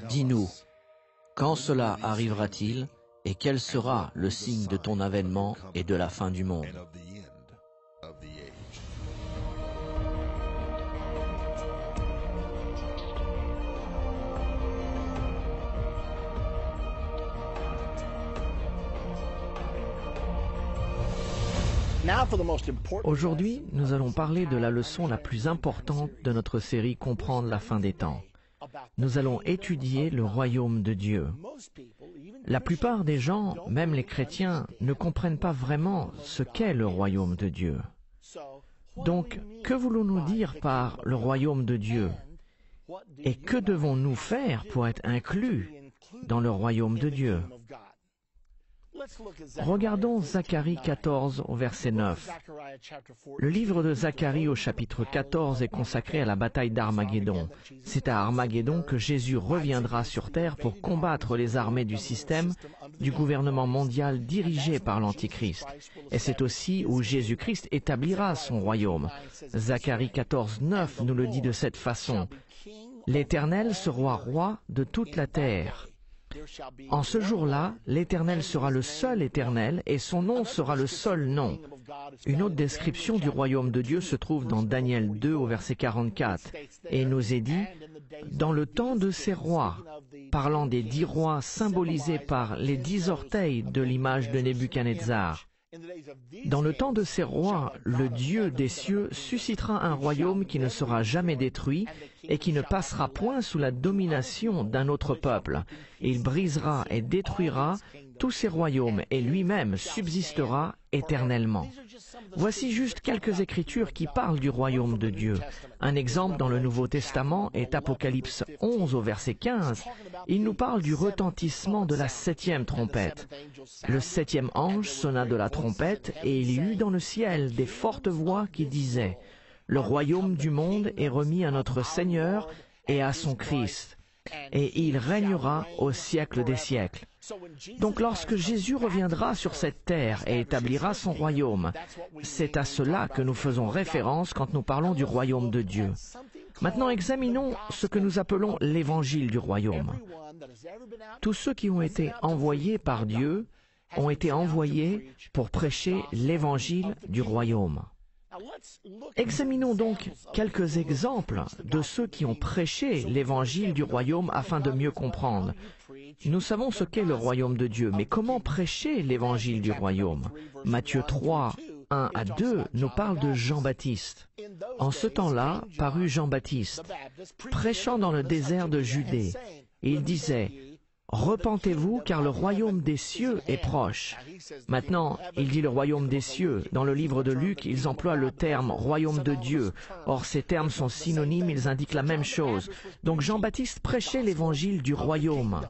Dis-nous, quand cela arrivera-t-il et quel sera le signe de ton avènement et de la fin du monde? Aujourd'hui, nous allons parler de la leçon la plus importante de notre série Comprendre la fin des temps. Nous allons étudier le royaume de Dieu. La plupart des gens, même les chrétiens, ne comprennent pas vraiment ce qu'est le royaume de Dieu. Donc, que voulons-nous dire par le royaume de Dieu? Et que devons-nous faire pour être inclus dans le royaume de Dieu? Regardons Zacharie 14 au verset 9. Le livre de Zacharie au chapitre 14 est consacré à la bataille d'Armageddon. C'est à Armageddon que Jésus reviendra sur terre pour combattre les armées du système du gouvernement mondial dirigé par l'Antichrist. Et c'est aussi où Jésus-Christ établira son royaume. Zacharie 14, 9 nous le dit de cette façon. L'Éternel sera roi de toute la terre. En ce jour-là, l'Éternel sera le seul Éternel et son nom sera le seul nom. Une autre description du royaume de Dieu se trouve dans Daniel 2 au verset 44 et il nous est dit « Dans le temps de ces rois », parlant des 10 rois symbolisés par les 10 orteils de l'image de Nebuchadnezzar. Dans le temps de ces rois, le Dieu des cieux suscitera un royaume qui ne sera jamais détruit et qui ne passera point sous la domination d'un autre peuple. Il brisera et détruira tous ces royaumes et lui-même subsistera éternellement. Voici juste quelques écritures qui parlent du royaume de Dieu. Un exemple dans le Nouveau Testament est Apocalypse 11 au verset 15. Il nous parle du retentissement de la 7e trompette. Le 7e ange sonna de la trompette et il y eut dans le ciel des fortes voix qui disaient « Le royaume du monde est remis à notre Seigneur et à son Christ, et il régnera au siècle des siècles. » Donc lorsque Jésus reviendra sur cette terre et établira son royaume, c'est à cela que nous faisons référence quand nous parlons du royaume de Dieu. Maintenant examinons ce que nous appelons l'évangile du royaume. Tous ceux qui ont été envoyés par Dieu ont été envoyés pour prêcher l'évangile du royaume. Examinons donc quelques exemples de ceux qui ont prêché l'évangile du royaume afin de mieux comprendre. Nous savons ce qu'est le royaume de Dieu, mais comment prêcher l'évangile du royaume? Matthieu 3, 1 à 2 nous parle de Jean-Baptiste. En ce temps-là, parut Jean-Baptiste, prêchant dans le désert de Judée. Et il disait, « Repentez-vous, car le royaume des cieux est proche. » Maintenant, il dit le royaume des cieux. Dans le livre de Luc, ils emploient le terme royaume de Dieu. Or, ces termes sont synonymes, ils indiquent la même chose. Donc Jean-Baptiste prêchait l'évangile du royaume.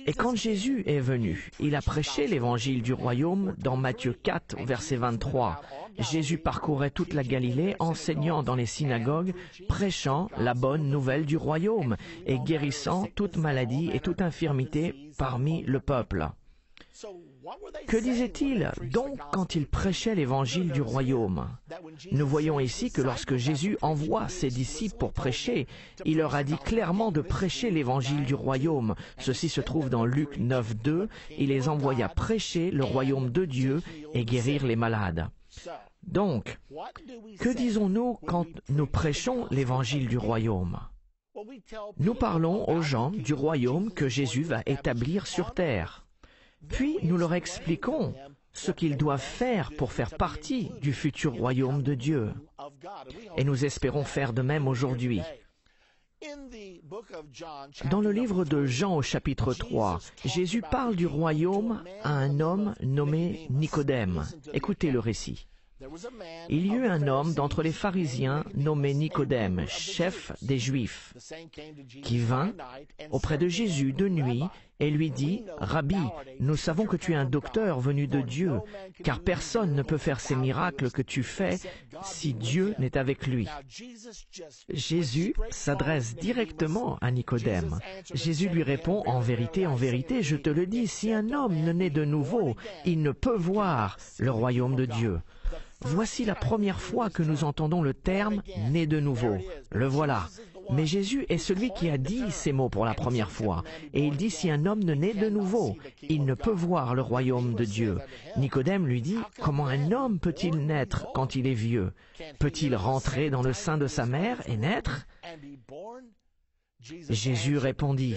Et quand Jésus est venu, il a prêché l'évangile du royaume dans Matthieu 4, verset 23. Jésus parcourait toute la Galilée, enseignant dans les synagogues, prêchant la bonne nouvelle du royaume et guérissant toute maladie et toute infirmité parmi le peuple. Que disait-il donc quand il prêchait l'évangile du royaume? Nous voyons ici que lorsque Jésus envoie ses disciples pour prêcher, il leur a dit clairement de prêcher l'évangile du royaume. Ceci se trouve dans Luc 9, 2. Il les envoya prêcher le royaume de Dieu et guérir les malades. Donc, que disons-nous quand nous prêchons l'évangile du royaume? Nous parlons aux gens du royaume que Jésus va établir sur terre. Puis nous leur expliquons ce qu'ils doivent faire pour faire partie du futur royaume de Dieu. Et nous espérons faire de même aujourd'hui. Dans le livre de Jean au chapitre 3, Jésus parle du royaume à un homme nommé Nicodème. Écoutez le récit. Il y eut un homme d'entre les pharisiens nommé Nicodème, chef des Juifs, qui vint auprès de Jésus de nuit et lui dit, « Rabbi, nous savons que tu es un docteur venu de Dieu, car personne ne peut faire ces miracles que tu fais si Dieu n'est avec lui. » Jésus s'adresse directement à Nicodème. Jésus lui répond, « En vérité, je te le dis, si un homme ne naît de nouveau, il ne peut voir le royaume de Dieu. » Voici la première fois que nous entendons le terme « né de nouveau ». Le voilà. Mais Jésus est celui qui a dit ces mots pour la première fois. Et il dit, si un homme ne naît de nouveau, il ne peut voir le royaume de Dieu. Nicodème lui dit, comment un homme peut-il naître quand il est vieux? Peut-il rentrer dans le sein de sa mère et naître? Jésus répondit,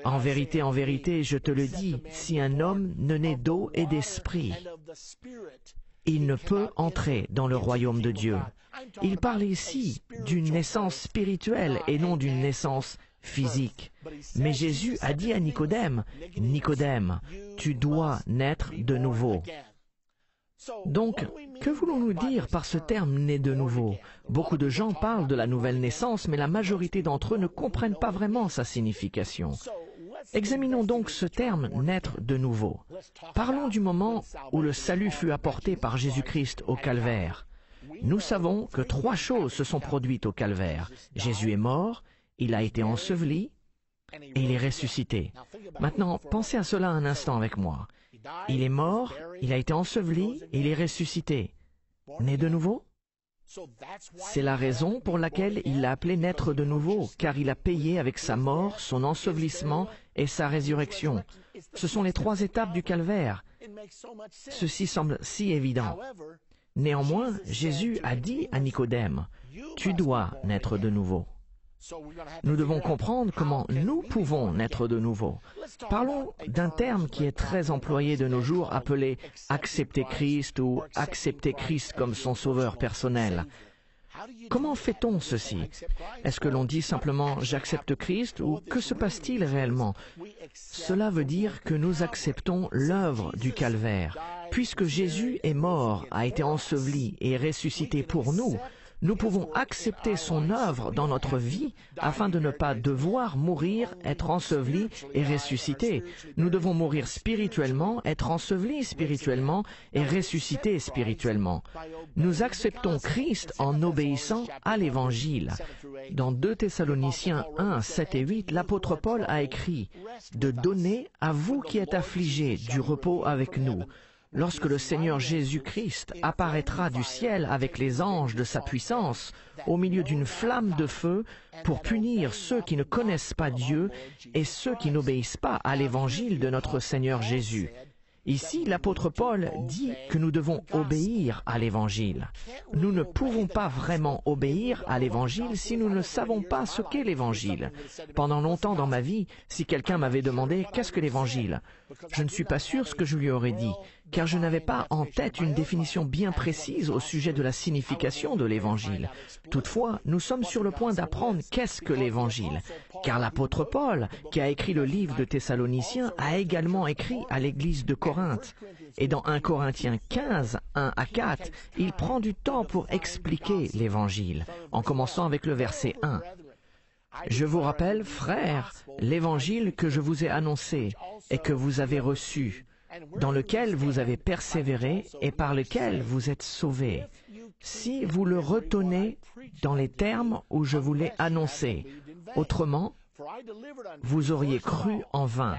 en vérité, je te le dis, si un homme ne naît d'eau et d'esprit, il ne peut entrer dans le royaume de Dieu. Il parle ici d'une naissance spirituelle et non d'une naissance physique. Mais Jésus a dit à Nicodème, « Nicodème, tu dois naître de nouveau. » Donc, que voulons-nous dire par ce terme « né de nouveau » ? Beaucoup de gens parlent de la nouvelle naissance, mais la majorité d'entre eux ne comprennent pas vraiment sa signification. Examinons donc ce terme « naître de nouveau ». Parlons du moment où le salut fut apporté par Jésus-Christ au calvaire. Nous savons que 3 choses se sont produites au calvaire. Jésus est mort, il a été enseveli et il est ressuscité. Maintenant, pensez à cela un instant avec moi. Il est mort, il a été enseveli et il est ressuscité. Né de nouveau? C'est la raison pour laquelle il l'a appelé naître de nouveau, car il a payé avec sa mort, son ensevelissement et sa résurrection. Ce sont les 3 étapes du calvaire. Ceci semble si évident. Néanmoins, Jésus a dit à Nicodème, « Tu dois naître de nouveau. » Nous devons comprendre comment nous pouvons naître de nouveau. Parlons d'un terme qui est très employé de nos jours, appelé « accepter Christ » ou « accepter Christ comme son sauveur personnel ». Comment fait-on ceci? Est-ce que l'on dit simplement « j'accepte Christ » ou que se passe-t-il réellement? Cela veut dire que nous acceptons l'œuvre du calvaire. Puisque Jésus est mort, a été enseveli et ressuscité pour nous, nous pouvons accepter son œuvre dans notre vie afin de ne pas devoir mourir, être ensevelis et ressuscités. Nous devons mourir spirituellement, être ensevelis spirituellement et ressuscités spirituellement. Nous acceptons Christ en obéissant à l'Évangile. Dans 2 Thessaloniciens 1, 7 et 8, l'apôtre Paul a écrit « De donner à vous qui êtes affligés du repos avec nous ». Lorsque le Seigneur Jésus-Christ apparaîtra du ciel avec les anges de sa puissance, au milieu d'une flamme de feu, pour punir ceux qui ne connaissent pas Dieu et ceux qui n'obéissent pas à l'Évangile de notre Seigneur Jésus. Ici, l'apôtre Paul dit que nous devons obéir à l'Évangile. Nous ne pouvons pas vraiment obéir à l'Évangile si nous ne savons pas ce qu'est l'Évangile. Pendant longtemps dans ma vie, si quelqu'un m'avait demandé « Qu'est-ce que l'Évangile ?» je ne suis pas sûr ce que je lui aurais dit, car je n'avais pas en tête une définition bien précise au sujet de la signification de l'Évangile. Toutefois, nous sommes sur le point d'apprendre qu'est-ce que l'Évangile, car l'apôtre Paul, qui a écrit le livre de Thessaloniciens, a également écrit à l'église de Corinthe. Et dans 1 Corinthiens 15, 1 à 4, il prend du temps pour expliquer l'Évangile, en commençant avec le verset 1. « Je vous rappelle, frères, l'Évangile que je vous ai annoncé et que vous avez reçu, dans lequel vous avez persévéré et par lequel vous êtes sauvés, si vous le retenez dans les termes où je vous l'ai annoncé. Autrement, vous auriez cru en vain.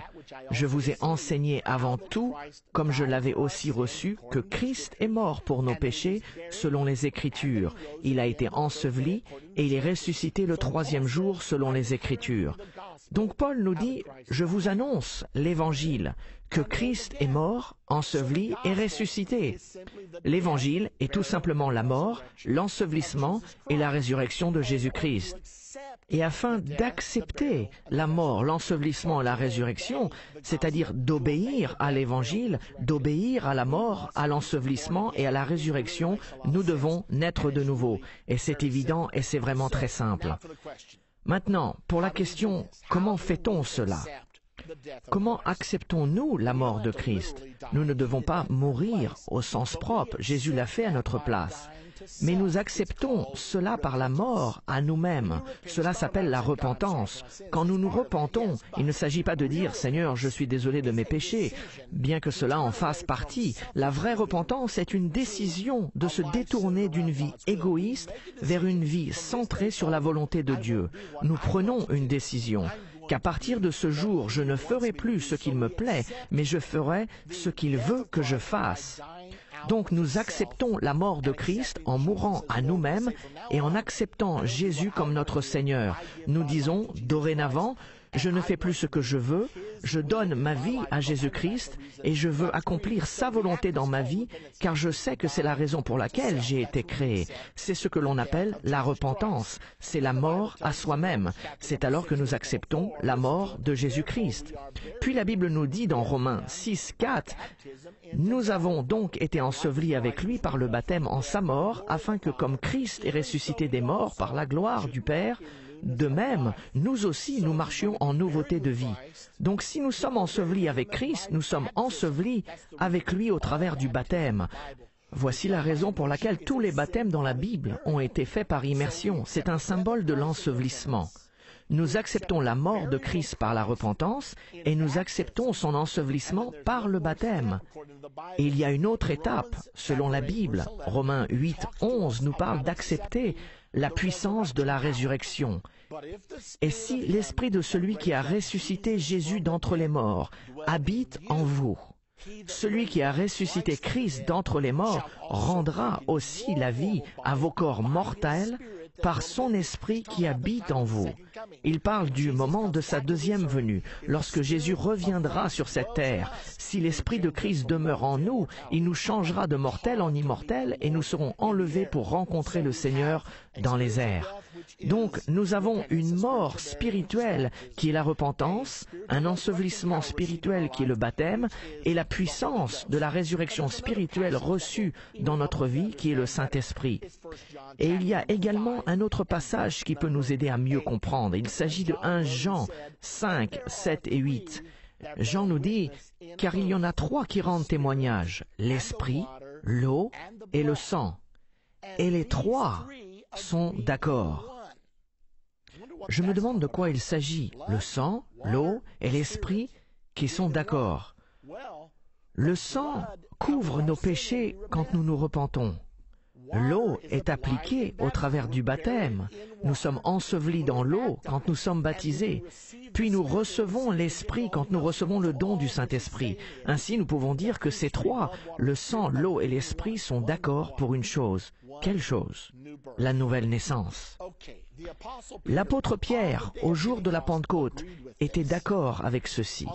Je vous ai enseigné avant tout, comme je l'avais aussi reçu, que Christ est mort pour nos péchés, selon les Écritures. Il a été enseveli et il est ressuscité le 3e jour, selon les Écritures. » Donc Paul nous dit, « Je vous annonce l'Évangile, que Christ est mort, enseveli et ressuscité. » L'Évangile est tout simplement la mort, l'ensevelissement et la résurrection de Jésus-Christ. Et afin d'accepter la mort, l'ensevelissement et la résurrection, c'est-à-dire d'obéir à l'Évangile, d'obéir à la mort, à l'ensevelissement et à la résurrection, nous devons naître de nouveau. Et c'est évident et c'est vraiment très simple. Maintenant, pour la question « Comment fait-on cela ?» Comment acceptons-nous la mort de Christ? Nous ne devons pas mourir au sens propre, Jésus l'a fait à notre place. Mais nous acceptons cela par la mort à nous-mêmes. Cela s'appelle la repentance. Quand nous nous repentons, il ne s'agit pas de dire « Seigneur, je suis désolé de mes péchés », bien que cela en fasse partie. La vraie repentance est une décision de se détourner d'une vie égoïste vers une vie centrée sur la volonté de Dieu. Nous prenons une décision qu'à partir de ce jour, je ne ferai plus ce qu'il me plaît, mais je ferai ce qu'il veut que je fasse. Donc nous acceptons la mort de Christ en mourant à nous-mêmes et en acceptant Jésus comme notre Seigneur. Nous disons, dorénavant, je ne fais plus ce que je veux, je donne ma vie à Jésus-Christ et je veux accomplir sa volonté dans ma vie, car je sais que c'est la raison pour laquelle j'ai été créé. C'est ce que l'on appelle la repentance, c'est la mort à soi-même. C'est alors que nous acceptons la mort de Jésus-Christ. Puis la Bible nous dit dans Romains 6, 4, « Nous avons donc été ensevelis avec lui par le baptême en sa mort, afin que comme Christ est ressuscité des morts par la gloire du Père, de même, nous aussi, nous marchions en nouveauté de vie. Donc si nous sommes ensevelis avec Christ, nous sommes ensevelis avec lui au travers du baptême. Voici la raison pour laquelle tous les baptêmes dans la Bible ont été faits par immersion. C'est un symbole de l'ensevelissement. Nous acceptons la mort de Christ par la repentance et nous acceptons son ensevelissement par le baptême. Et il y a une autre étape, selon la Bible. Romains 8, 11 nous parle d'accepter la puissance de la résurrection. Et si l'esprit de celui qui a ressuscité Jésus d'entre les morts habite en vous, celui qui a ressuscité Christ d'entre les morts rendra aussi la vie à vos corps mortels par son esprit qui habite en vous. Il parle du moment de sa deuxième venue, lorsque Jésus reviendra sur cette terre. Si l'esprit de Christ demeure en nous, il nous changera de mortels en immortels et nous serons enlevés pour rencontrer le Seigneur dans les airs. Donc, nous avons une mort spirituelle qui est la repentance, un ensevelissement spirituel qui est le baptême, et la puissance de la résurrection spirituelle reçue dans notre vie qui est le Saint-Esprit. Et il y a également un autre passage qui peut nous aider à mieux comprendre. Il s'agit de 1 Jean 5, 7 et 8. Jean nous dit « Car il y en a 3 qui rendent témoignage, l'esprit, l'eau et le sang. Et les 3 sont d'accord. » Je me demande de quoi il s'agit, le sang, l'eau et l'esprit qui sont d'accord. Le sang couvre nos péchés quand nous nous repentons. L'eau est appliquée au travers du baptême. Nous sommes ensevelis dans l'eau quand nous sommes baptisés. Puis nous recevons l'Esprit quand nous recevons le don du Saint-Esprit. Ainsi, nous pouvons dire que ces 3, le sang, l'eau et l'Esprit, sont d'accord pour une chose. Quelle chose? La nouvelle naissance. L'apôtre Pierre, au jour de la Pentecôte, était d'accord avec ceci.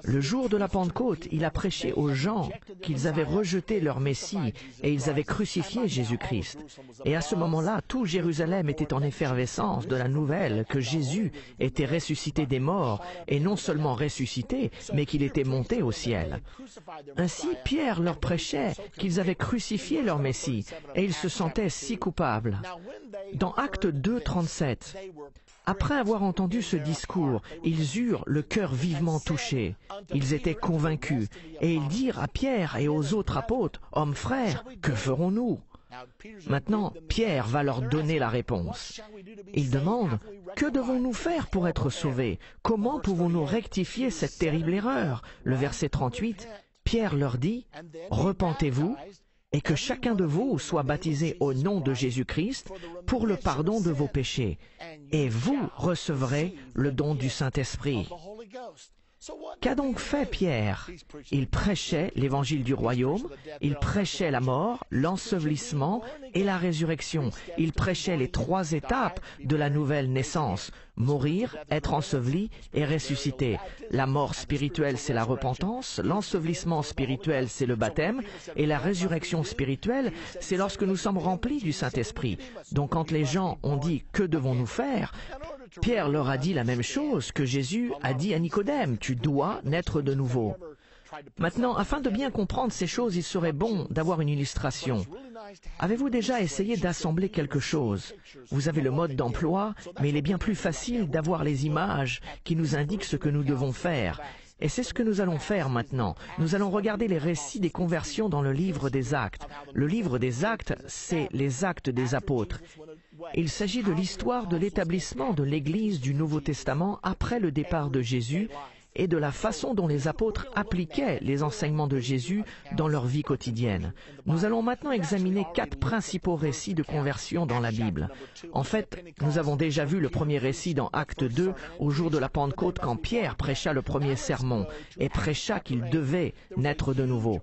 Le jour de la Pentecôte, il a prêché aux gens qu'ils avaient rejeté leur Messie et ils avaient crucifié Jésus-Christ. Et à ce moment-là, tout Jérusalem était en effervescence de la nouvelle que Jésus était ressuscité des morts, et non seulement ressuscité, mais qu'il était monté au ciel. Ainsi, Pierre leur prêchait qu'ils avaient crucifié leur Messie, et ils se sentaient si coupables. Dans Actes 2, 37, après avoir entendu ce discours, ils eurent le cœur vivement touché. Ils étaient convaincus, et ils dirent à Pierre et aux autres apôtres, « Hommes frères, que ferons-nous » Maintenant, Pierre va leur donner la réponse. Il demande, « Que devons-nous faire pour être sauvés? Comment pouvons-nous rectifier cette terrible erreur » Le verset 38, Pierre leur dit, « Repentez-vous, et que chacun de vous soit baptisé au nom de Jésus-Christ pour le pardon de vos péchés, et vous recevrez le don du Saint-Esprit. » Qu'a donc fait Pierre? Il prêchait l'évangile du royaume, il prêchait la mort, l'ensevelissement et la résurrection. Il prêchait les 3 étapes de la nouvelle naissance: mourir, être enseveli et ressusciter. La mort spirituelle, c'est la repentance, l'ensevelissement spirituel, c'est le baptême, et la résurrection spirituelle, c'est lorsque nous sommes remplis du Saint-Esprit. Donc quand les gens ont dit « Que devons-nous faire ?» Pierre leur a dit la même chose que Jésus a dit à Nicodème, « Tu dois naître de nouveau. » Maintenant, afin de bien comprendre ces choses, il serait bon d'avoir une illustration. Avez-vous déjà essayé d'assembler quelque chose? Vous avez le mode d'emploi, mais il est bien plus facile d'avoir les images qui nous indiquent ce que nous devons faire. Et c'est ce que nous allons faire maintenant. Nous allons regarder les récits des conversions dans le livre des Actes. Le livre des Actes, c'est les Actes des Apôtres. Il s'agit de l'histoire de l'établissement de l'Église du Nouveau Testament après le départ de Jésus et de la façon dont les apôtres appliquaient les enseignements de Jésus dans leur vie quotidienne. Nous allons maintenant examiner 4 principaux récits de conversion dans la Bible. En fait, nous avons déjà vu le premier récit dans Acte 2, au jour de la Pentecôte, quand Pierre prêcha le premier sermon et prêcha qu'il devait naître de nouveau.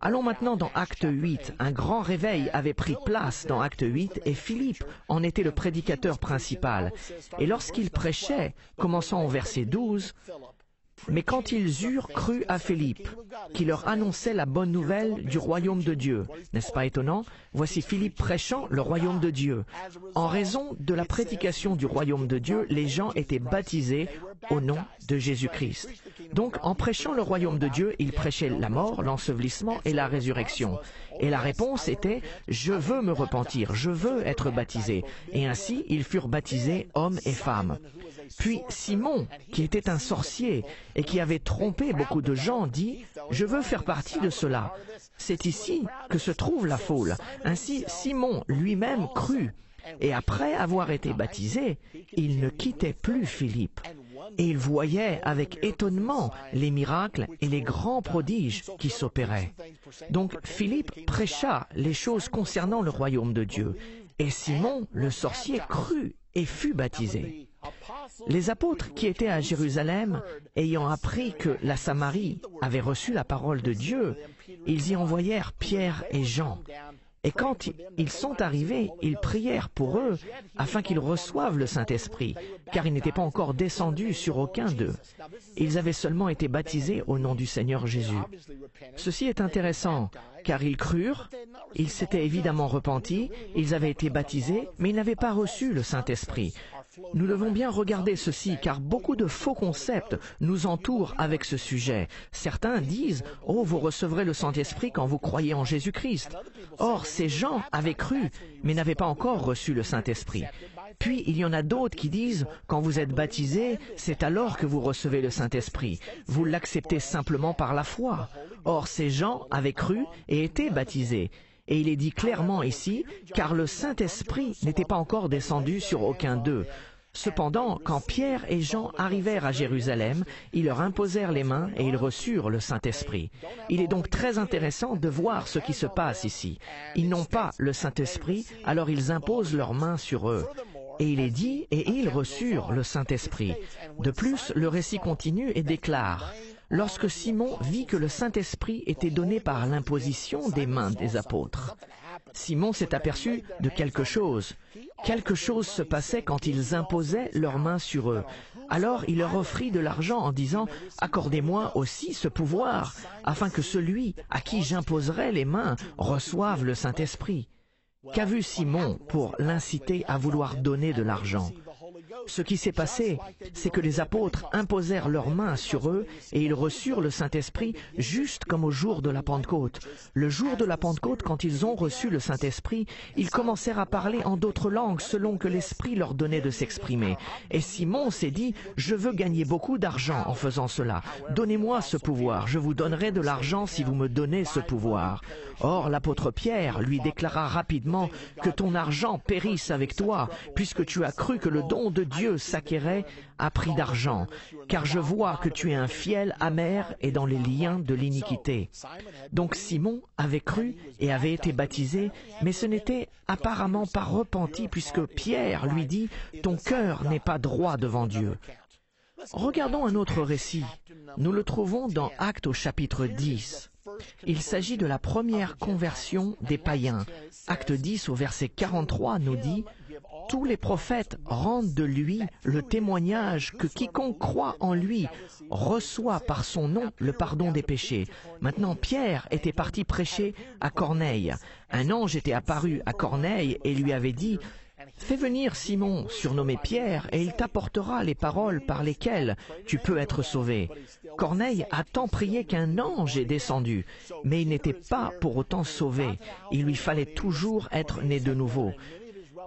Allons maintenant dans Acte 8. Un grand réveil avait pris place dans Acte 8 et Philippe en était le prédicateur principal. Et lorsqu'il prêchait, commençant au verset 12, mais quand ils eurent cru à Philippe, qui leur annonçait la bonne nouvelle du royaume de Dieu. N'est-ce pas étonnant? Voici Philippe prêchant le royaume de Dieu. En raison de la prédication du royaume de Dieu, les gens étaient baptisés au nom de Jésus-Christ. Donc, en prêchant le royaume de Dieu, il prêchait la mort, l'ensevelissement et la résurrection. Et la réponse était « Je veux me repentir, je veux être baptisé ». Et ainsi, ils furent baptisés, hommes et femmes. Puis Simon, qui était un sorcier et qui avait trompé beaucoup de gens, dit « Je veux faire partie de cela. C'est ici que se trouve la foule. » Ainsi, Simon lui-même crut. Et après avoir été baptisé, il ne quittait plus Philippe. Et il voyait avec étonnement les miracles et les grands prodiges qui s'opéraient. Donc Philippe prêcha les choses concernant le royaume de Dieu. Et Simon, le sorcier, crut et fut baptisé. Les apôtres qui étaient à Jérusalem, ayant appris que la Samarie avait reçu la parole de Dieu, ils y envoyèrent Pierre et Jean. Et quand ils sont arrivés, ils prièrent pour eux afin qu'ils reçoivent le Saint-Esprit, car il n'était pas encore descendu sur aucun d'eux. Ils avaient seulement été baptisés au nom du Seigneur Jésus. Ceci est intéressant, car ils crurent, ils s'étaient évidemment repentis, ils avaient été baptisés, mais ils n'avaient pas reçu le Saint-Esprit. Nous devons bien regarder ceci, car beaucoup de faux concepts nous entourent avec ce sujet. Certains disent « Oh, vous recevrez le Saint-Esprit quand vous croyez en Jésus-Christ ». Or, ces gens avaient cru, mais n'avaient pas encore reçu le Saint-Esprit. Puis, il y en a d'autres qui disent « Quand vous êtes baptisés, c'est alors que vous recevez le Saint-Esprit. Vous l'acceptez simplement par la foi. » Or, ces gens avaient cru et étaient baptisés. Et il est dit clairement ici, car le Saint-Esprit n'était pas encore descendu sur aucun d'eux. Cependant, quand Pierre et Jean arrivèrent à Jérusalem, ils leur imposèrent les mains et ils reçurent le Saint-Esprit. Il est donc très intéressant de voir ce qui se passe ici. Ils n'ont pas le Saint-Esprit, alors ils imposent leurs mains sur eux. Et il est dit, et ils reçurent le Saint-Esprit. De plus, le récit continue et déclare, lorsque Simon vit que le Saint-Esprit était donné par l'imposition des mains des apôtres. Simon s'est aperçu de quelque chose. Quelque chose se passait quand ils imposaient leurs mains sur eux. Alors il leur offrit de l'argent en disant « Accordez-moi aussi ce pouvoir, afin que celui à qui j'imposerai les mains reçoive le Saint-Esprit. » Qu'a vu Simon pour l'inciter à vouloir donner de l'argent? Ce qui s'est passé, c'est que les apôtres imposèrent leurs mains sur eux et ils reçurent le Saint-Esprit juste comme au jour de la Pentecôte. Le jour de la Pentecôte, quand ils ont reçu le Saint-Esprit, ils commencèrent à parler en d'autres langues selon que l'Esprit leur donnait de s'exprimer. Et Simon s'est dit, « Je veux gagner beaucoup d'argent en faisant cela. Donnez-moi ce pouvoir. Je vous donnerai de l'argent si vous me donnez ce pouvoir. » Or, l'apôtre Pierre lui déclara rapidement que ton argent périsse avec toi, puisque tu as cru que le don de Dieu s'acquérait à prix d'argent, car je vois que tu es un fiel amer et dans les liens de l'iniquité. Donc Simon avait cru et avait été baptisé, mais ce n'était apparemment pas repenti, puisque Pierre lui dit « Ton cœur n'est pas droit devant Dieu ». Regardons un autre récit. Nous le trouvons dans Actes au chapitre 10. Il s'agit de la première conversion des païens. Acte 10 au verset 43 nous dit « Tous les prophètes rendent de lui le témoignage que quiconque croit en lui reçoit par son nom le pardon des péchés. » Maintenant, Pierre était parti prêcher à Corneille. Un ange était apparu à Corneille et lui avait dit « Fais venir Simon, surnommé Pierre, et il t'apportera les paroles par lesquelles tu peux être sauvé. Corneille a tant prié qu'un ange est descendu, mais il n'était pas pour autant sauvé. Il lui fallait toujours être né de nouveau.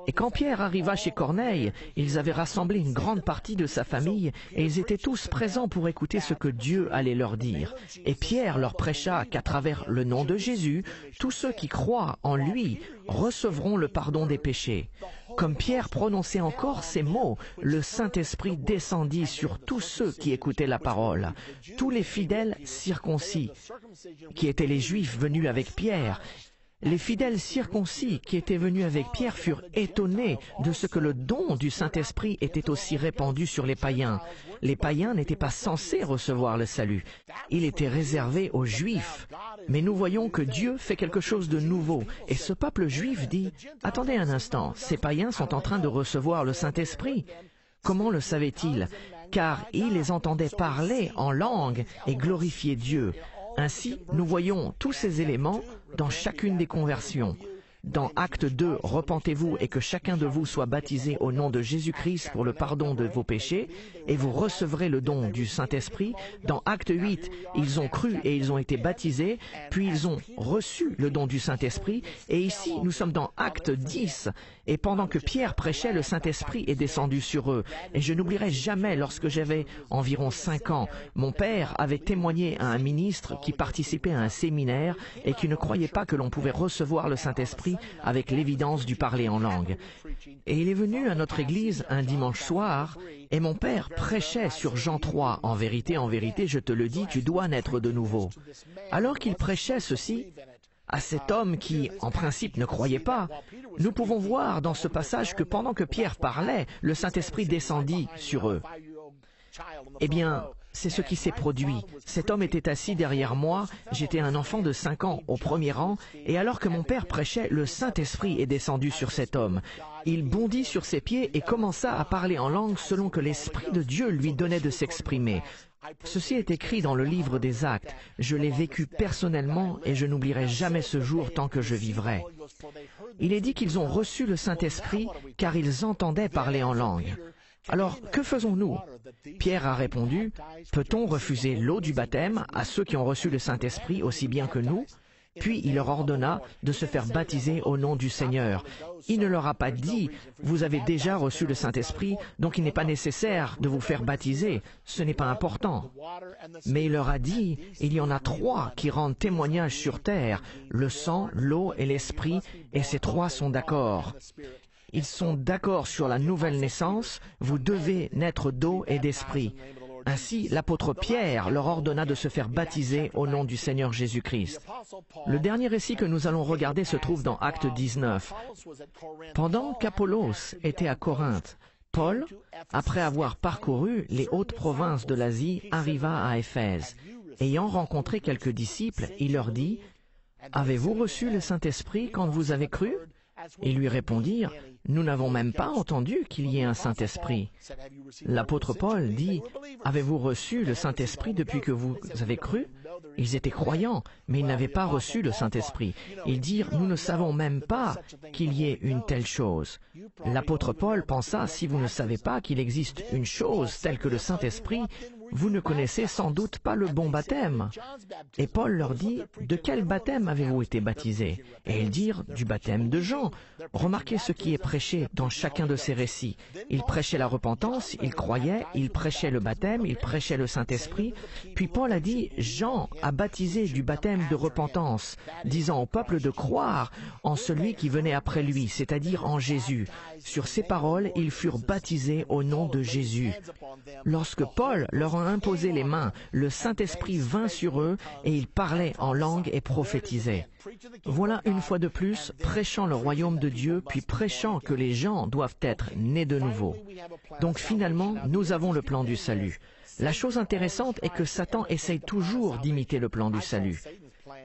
Et quand Pierre arriva chez Corneille, ils avaient rassemblé une grande partie de sa famille et ils étaient tous présents pour écouter ce que Dieu allait leur dire. Et Pierre leur prêcha qu'à travers le nom de Jésus, tous ceux qui croient en lui recevront le pardon des péchés. Comme Pierre prononçait encore ces mots, le Saint-Esprit descendit sur tous ceux qui écoutaient la parole. Tous les fidèles circoncis, qui étaient les Juifs venus avec Pierre, les fidèles circoncis qui étaient venus avec Pierre furent étonnés de ce que le don du Saint-Esprit était aussi répandu sur les païens. Les païens n'étaient pas censés recevoir le salut. Il était réservé aux Juifs. Mais nous voyons que Dieu fait quelque chose de nouveau. Et ce peuple juif dit, « Attendez un instant, ces païens sont en train de recevoir le Saint-Esprit. » Comment le savaient-ils? Car ils les entendaient parler en langue et glorifier Dieu. Ainsi, nous voyons tous ces éléments dans chacune des conversions. Dans Acte 2, « Repentez-vous et que chacun de vous soit baptisé au nom de Jésus-Christ pour le pardon de vos péchés, et vous recevrez le don du Saint-Esprit. » Dans Acte 8, ils ont cru et ils ont été baptisés, puis ils ont reçu le don du Saint-Esprit. Et ici, nous sommes dans Acte 10, et pendant que Pierre prêchait, le Saint-Esprit est descendu sur eux. Et je n'oublierai jamais, lorsque j'avais environ 5 ans, mon père avait témoigné à un ministre qui participait à un séminaire et qui ne croyait pas que l'on pouvait recevoir le Saint-Esprit avec l'évidence du parler en langue. Et il est venu à notre église un dimanche soir, et mon père prêchait sur Jean 3, « En vérité, je te le dis, tu dois naître de nouveau. » Alors qu'il prêchait ceci, à cet homme qui, en principe, ne croyait pas, nous pouvons voir dans ce passage que pendant que Pierre parlait, le Saint-Esprit descendit sur eux. Eh bien, c'est ce qui s'est produit. Cet homme était assis derrière moi, j'étais un enfant de 5 ans au premier rang, et alors que mon père prêchait, le Saint-Esprit est descendu sur cet homme. Il bondit sur ses pieds et commença à parler en langue selon que l'Esprit de Dieu lui donnait de s'exprimer. Ceci est écrit dans le livre des Actes. Je l'ai vécu personnellement et je n'oublierai jamais ce jour tant que je vivrai. Il est dit qu'ils ont reçu le Saint-Esprit car ils entendaient parler en langue. Alors, que faisons-nous? Pierre a répondu, « Peut-on refuser l'eau du baptême à ceux qui ont reçu le Saint-Esprit aussi bien que nous ?» Puis il leur ordonna de se faire baptiser au nom du Seigneur. Il ne leur a pas dit, « Vous avez déjà reçu le Saint-Esprit, donc il n'est pas nécessaire de vous faire baptiser. Ce n'est pas important. » Mais il leur a dit, « Il y en a 3 qui rendent témoignage sur terre, le sang, l'eau et l'Esprit, et ces 3 sont d'accord. » Ils sont d'accord sur la nouvelle naissance, vous devez naître d'eau et d'esprit. Ainsi, l'apôtre Pierre leur ordonna de se faire baptiser au nom du Seigneur Jésus-Christ. Le dernier récit que nous allons regarder se trouve dans Acte 19. Pendant qu'Apollos était à Corinthe, Paul, après avoir parcouru les hautes provinces de l'Asie, arriva à Éphèse. Ayant rencontré quelques disciples, il leur dit, « Avez-vous reçu le Saint-Esprit quand vous avez cru ?» Ils lui répondirent, « Nous n'avons même pas entendu qu'il y ait un Saint-Esprit. » L'apôtre Paul dit, « Avez-vous reçu le Saint-Esprit depuis que vous avez cru ?» Ils étaient croyants, mais ils n'avaient pas reçu le Saint-Esprit. Ils dirent, « Nous ne savons même pas qu'il y ait une telle chose. » L'apôtre Paul pensa, « Si vous ne savez pas qu'il existe une chose telle que le Saint-Esprit, vous ne connaissez sans doute pas le bon baptême. » Et Paul leur dit, « De quel baptême avez-vous été baptisés ?» Et ils dirent, « Du baptême de Jean. » Remarquez ce qui est prêché dans chacun de ces récits. Il prêchait la repentance, il croyait, il prêchait le baptême, il prêchait le Saint-Esprit. Puis Paul a dit, « Jean a baptisé du baptême de repentance, disant au peuple de croire en celui qui venait après lui, c'est-à-dire en Jésus. » Sur ces paroles, ils furent baptisés au nom de Jésus. Lorsque Paul leur a imposé les mains, le Saint-Esprit vint sur eux et ils parlaient en langue et prophétisaient. Voilà une fois de plus, prêchant le royaume de Dieu, puis prêchant que les gens doivent être nés de nouveau. Donc finalement, nous avons le plan du salut. La chose intéressante est que Satan essaye toujours d'imiter le plan du salut.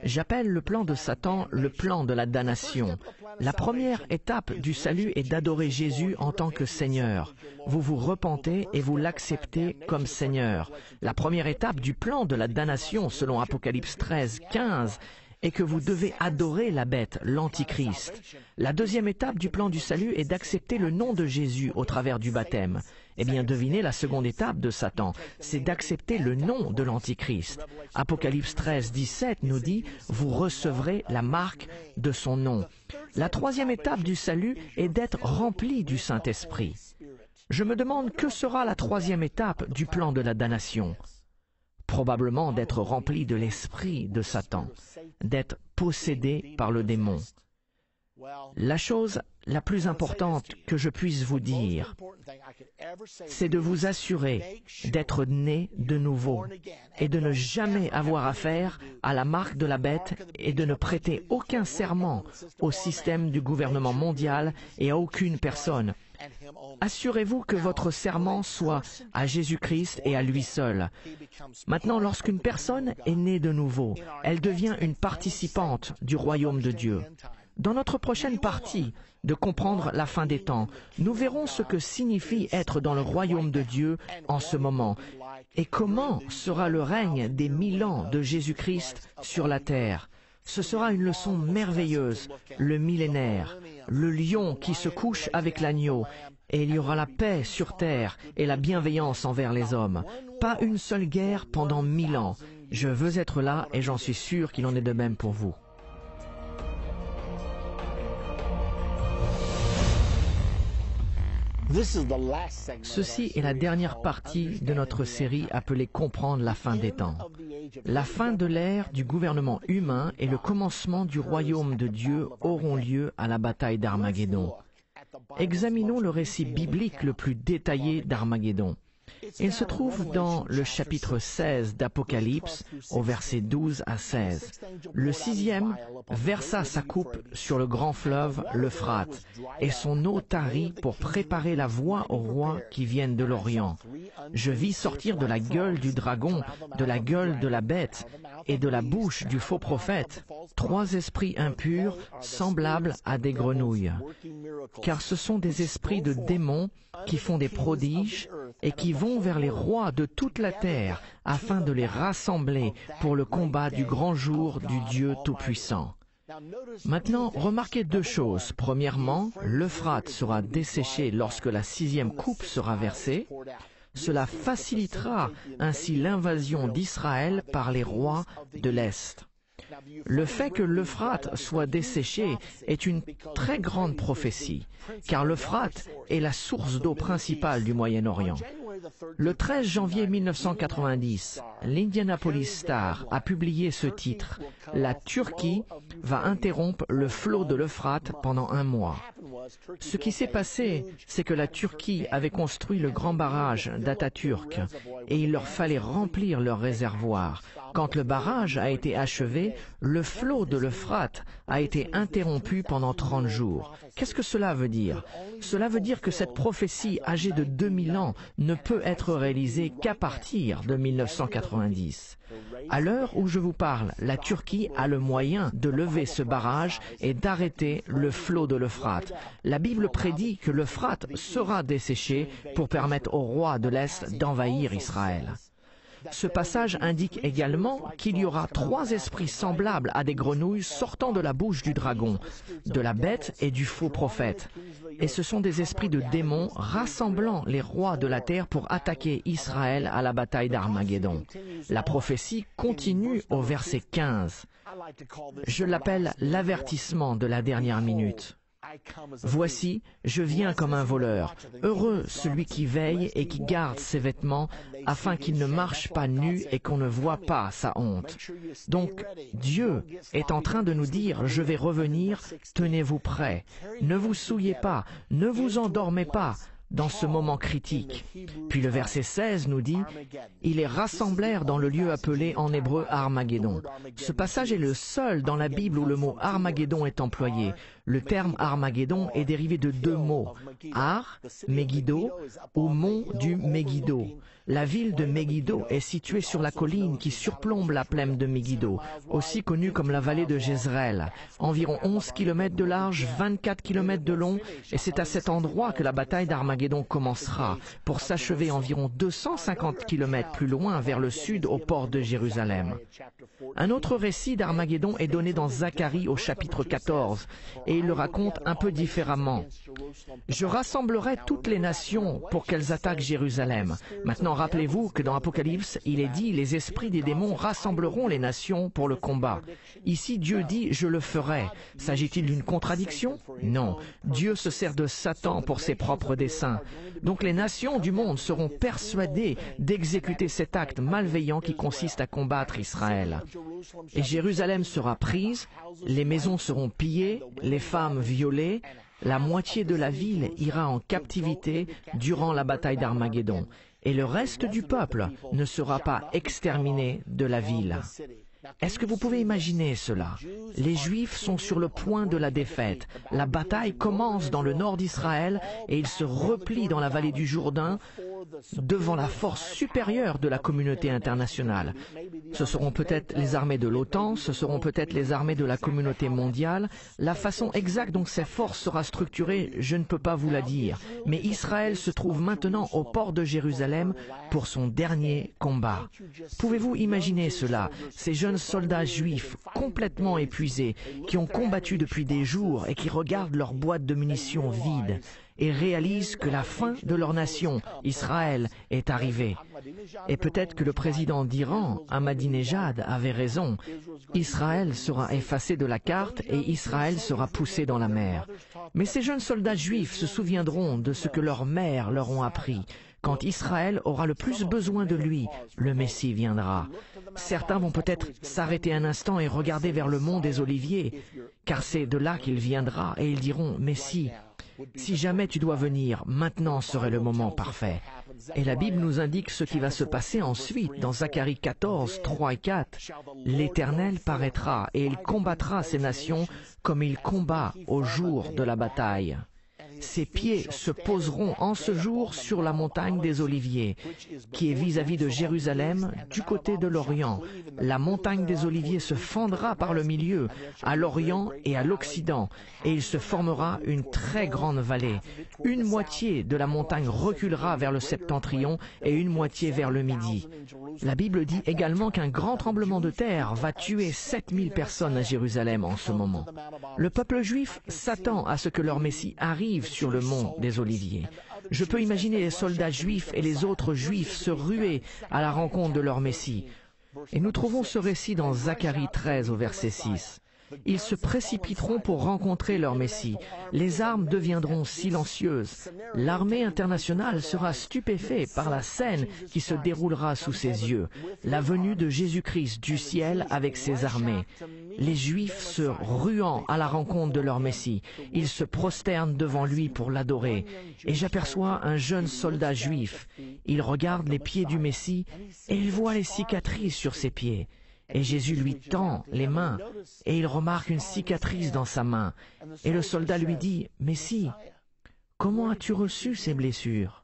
J'appelle le plan de Satan le plan de la damnation. La première étape du salut est d'adorer Jésus en tant que Seigneur. Vous vous repentez et vous l'acceptez comme Seigneur. La première étape du plan de la damnation, selon Apocalypse 13, 15, et que vous devez adorer la bête, l'Antichrist. La deuxième étape du plan du salut est d'accepter le nom de Jésus au travers du baptême. Eh bien, devinez la seconde étape de Satan, c'est d'accepter le nom de l'Antichrist. Apocalypse 13, 17 nous dit « Vous recevrez la marque de son nom ». La troisième étape du salut est d'être rempli du Saint-Esprit. Je me demande que sera la troisième étape du plan de la damnation. Probablement d'être rempli de l'esprit de Satan, d'être possédé par le démon. La chose la plus importante que je puisse vous dire, c'est de vous assurer d'être né de nouveau et de ne jamais avoir affaire à la marque de la bête et de ne prêter aucun serment au système du gouvernement mondial et à aucune personne. Assurez-vous que votre serment soit à Jésus-Christ et à lui seul. Maintenant, lorsqu'une personne est née de nouveau, elle devient une participante du royaume de Dieu. Dans notre prochaine partie de comprendre la fin des temps, nous verrons ce que signifie être dans le royaume de Dieu en ce moment et comment sera le règne des 1000 ans de Jésus-Christ sur la terre. Ce sera une leçon merveilleuse, le millénaire, le lion qui se couche avec l'agneau, et il y aura la paix sur terre et la bienveillance envers les hommes. Pas une seule guerre pendant 1000 ans. Je veux être là et j'en suis sûr qu'il en est de même pour vous. Ceci est la dernière partie de notre série appelée « Comprendre la fin des temps ». La fin de l'ère du gouvernement humain et le commencement du royaume de Dieu auront lieu à la bataille d'Armageddon. Examinons le récit biblique le plus détaillé d'Armageddon. Il se trouve dans le chapitre 16 d'Apocalypse, au verset 12 à 16. Le 6e versa sa coupe sur le grand fleuve, l'Euphrate, et son eau tarit pour préparer la voie aux rois qui viennent de l'Orient. Je vis sortir de la gueule du dragon, de la gueule de la bête, et de la bouche du faux prophète, 3 esprits impurs semblables à des grenouilles. Car ce sont des esprits de démons qui font des prodiges et qui vont vers les rois de toute la terre afin de les rassembler pour le combat du grand jour du Dieu Tout-Puissant. Maintenant, remarquez 2 choses. Premièrement, l'Euphrate sera desséché lorsque la 6e coupe sera versée. Cela facilitera ainsi l'invasion d'Israël par les rois de l'Est. Le fait que l'Euphrate soit desséché est une très grande prophétie, car l'Euphrate est la source d'eau principale du Moyen-Orient. Le 13 janvier 1990, l'Indianapolis Star a publié ce titre « La Turquie va interrompre le flot de l'Euphrate pendant 1 mois ». Ce qui s'est passé, c'est que la Turquie avait construit le grand barrage d'Atatürk et il leur fallait remplir leurs réservoirs. Quand le barrage a été achevé, le flot de l'Euphrate a été interrompu pendant 30 jours. Qu'est-ce que cela veut dire? Cela veut dire que cette prophétie âgée de 2000 ans ne peut être réalisée qu'à partir de 1990. À l'heure où je vous parle, la Turquie a le moyen de lever ce barrage et d'arrêter le flot de l'Euphrate. La Bible prédit que l'Euphrate sera desséché pour permettre aux rois de l'Est d'envahir Israël. Ce passage indique également qu'il y aura 3 esprits semblables à des grenouilles sortant de la bouche du dragon, de la bête et du faux prophète. Et ce sont des esprits de démons rassemblant les rois de la terre pour attaquer Israël à la bataille d'Armageddon. La prophétie continue au verset 15. Je l'appelle l'avertissement de la dernière minute. Voici, je viens comme un voleur. Heureux celui qui veille et qui garde ses vêtements, afin qu'il ne marche pas nu et qu'on ne voit pas sa honte. Donc, Dieu est en train de nous dire, je vais revenir, tenez-vous prêts. Ne vous souillez pas, ne vous endormez pas dans ce moment critique. Puis le verset 16 nous dit, « Ils les rassemblèrent dans le lieu appelé en hébreu Armageddon ». Ce passage est le seul dans la Bible où le mot Armageddon est employé. Le terme Armageddon est dérivé de 2 mots, Ar, Megiddo, au mont du Megiddo. La ville de Megiddo est située sur la colline qui surplombe la plaine de Megiddo, aussi connue comme la vallée de Jezreel. Environ 11 km de large, 24 km de long, et c'est à cet endroit que la bataille d'Armageddon commencera, pour s'achever environ 250 km plus loin vers le sud au port de Jérusalem. Un autre récit d'Armageddon est donné dans Zacharie au chapitre 14, et il le raconte un peu différemment. « Je rassemblerai toutes les nations pour qu'elles attaquent Jérusalem. » Maintenant, rappelez-vous que dans Apocalypse, il est dit « Les esprits des démons rassembleront les nations pour le combat. » Ici, Dieu dit « Je le ferai ». S'agit-il d'une contradiction? Non. Dieu se sert de Satan pour ses propres desseins. Donc les nations du monde seront persuadées d'exécuter cet acte malveillant qui consiste à combattre Israël. Et Jérusalem sera prise, les maisons seront pillées, les femmes violées, la moitié de la ville ira en captivité durant la bataille d'Armageddon, et le reste du peuple ne sera pas exterminé de la ville. Est-ce que vous pouvez imaginer cela? Les Juifs sont sur le point de la défaite. La bataille commence dans le nord d'Israël et ils se replient dans la vallée du Jourdain devant la force supérieure de la communauté internationale. Ce seront peut-être les armées de l'OTAN, ce seront peut-être les armées de la communauté mondiale. La façon exacte dont ces forces sera structurée, je ne peux pas vous la dire. Mais Israël se trouve maintenant au port de Jérusalem pour son dernier combat. Pouvez-vous imaginer cela? Ces jeunes soldats juifs complètement épuisés, qui ont combattu depuis des jours et qui regardent leur boîte de munitions vide et réalisent que la fin de leur nation, Israël, est arrivée. Et peut-être que le président d'Iran, Ahmadinejad, avait raison. Israël sera effacé de la carte et Israël sera poussé dans la mer. Mais ces jeunes soldats juifs se souviendront de ce que leurs mères leur ont appris. Quand Israël aura le plus besoin de lui, le Messie viendra. Certains vont peut-être s'arrêter un instant et regarder vers le mont des Oliviers, car c'est de là qu'il viendra, et ils diront, « Messie, si jamais tu dois venir, maintenant serait le moment parfait. » Et la Bible nous indique ce qui va se passer ensuite dans Zacharie 14, 3 et 4. « L'Éternel paraîtra et il combattra ces nations comme il combat au jour de la bataille. » Ses pieds se poseront en ce jour sur la montagne des Oliviers, qui est vis-à-vis de Jérusalem, du côté de l'Orient. La montagne des Oliviers se fendra par le milieu, à l'Orient et à l'Occident, et il se formera une très grande vallée. Une moitié de la montagne reculera vers le septentrion et une moitié vers le midi. La Bible dit également qu'un grand tremblement de terre va tuer 7000 personnes à Jérusalem en ce moment. Le peuple juif s'attend à ce que leur Messie arrive sur le mont des Oliviers. Je peux imaginer les soldats juifs et les autres juifs se ruer à la rencontre de leur Messie. Et nous trouvons ce récit dans Zacharie 13 au verset 6. Ils se précipiteront pour rencontrer leur Messie. Les armes deviendront silencieuses. L'armée internationale sera stupéfaite par la scène qui se déroulera sous ses yeux. La venue de Jésus-Christ du ciel avec ses armées. Les Juifs se ruant à la rencontre de leur Messie. Ils se prosternent devant lui pour l'adorer. Et j'aperçois un jeune soldat juif. Il regarde les pieds du Messie et il voit les cicatrices sur ses pieds. Et Jésus lui tend les mains, et il remarque une cicatrice dans sa main. Et le soldat lui dit, « Messie, comment as-tu reçu ces blessures ?»